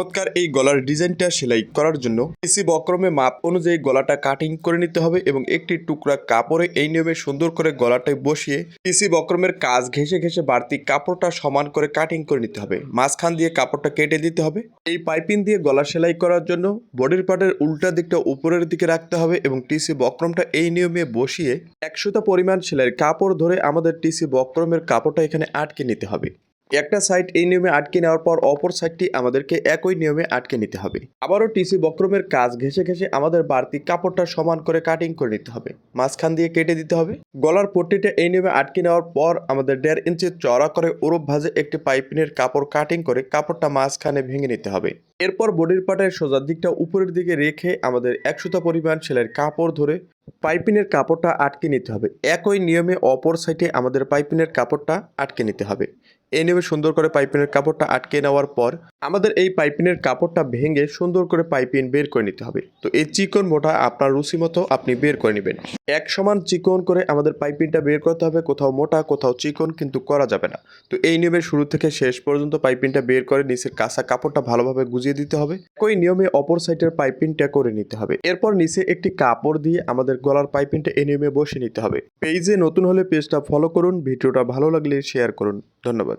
চমৎকার এই গলার ডিজাইনটা সেলাই করার জন্য পিসি বক্রমে মাপ অনুযায়ী গলাটা কাটিং করে নিতে হবে এবং একটি টুকরা কাপড়ে এই নিয়মে সুন্দর করে গলাটায় বসিয়ে পিসি বক্রমের কাজ ঘেঁষে ঘেঁষে বাড়তি কাপড়টা সমান করে কাটিং করে নিতে হবে। মাঝখান দিয়ে কাপড়টা কেটে দিতে হবে। এই পাইপিং দিয়ে গলা সেলাই করার জন্য বডির পার্টের উল্টা দিকটা উপরের দিকে রাখতে হবে এবং টিসি বক্রমটা এই নিয়মে বসিয়ে 100টা পরিমাণ সেলাইয়ের কাপড় ধরে আমাদের টিসি বক্রমের কাপড়টা এখানে আটকে নিতে হবে। একটা সাইড এই নিয়মে আটকে নেওয়ার পর অপর সাইডটি আমাদেরকে একই নিয়মে আটকে নিতে হবে। আবারও টিসি বক্রমের কাজ ঘেঁষে ঘেঁষে আমাদের বাড়তি কাপড়টা সমান করে কাটিং করে নিতে হবে। মাঝখান দিয়ে কেটে দিতে হবে। গলার পট্টিটা এই নিয়মে আটকে নেওয়ার পর আমাদের 1.5 ইঞ্চি চওড়া করে ওরপ ভাঁজে একটি পাইপিনের কাপড় কাটিং করে কাপড়টা মাঝখানে ভেঙে নিতে হবে। এরপর বডির পার্টের সোজা দিকটা উপরের দিকে রেখে আমাদের 100টা পরিমাণ সেলাইয়ের কাপড় ধরে পাইপিনের কাপড়টা আটকে নিতে হবে। একই নিয়মে অপর সাইডে আমাদের পাইপিনের কাপড়টা আটকে নিতে হবে। এই নিয়মে সুন্দর করে পাইপিনের কাপড়টা আটকে নেওয়ার পর আমাদের এই পাইপিনের কাপড়টা ভেঙে সুন্দর করে পাইপিন বের করে নিতে হবে। তো এই চিকন মোটা আপনার রুচি মতো আপনি বের করে নেবেন। এক সমান চিকন করে আমাদের পাইপিনটা বের করতে হবে। কোথাও মোটা কোথাও চিকন কিন্তু করা যাবে না। তো এই নিয়মের শুরু থেকে শেষ পর্যন্ত পাইপিনটা বের করে নিচের কাঁচা কাপড়টা ভালোভাবে গুজিয়ে দিতে হবে। একই নিয়মে অপর সাইডের পাইপিনটা করে নিতে হবে। এরপর নিচে একটি কাপড় দিয়ে আমাদের গলার পাইপিনটা এই নিয়মে বসিয়ে নিতে হবে। পেজে নতুন হলে পেজটা ফলো করুন। ভিডিওটা ভালো লাগলে শেয়ার করুন। ধন্যবাদ।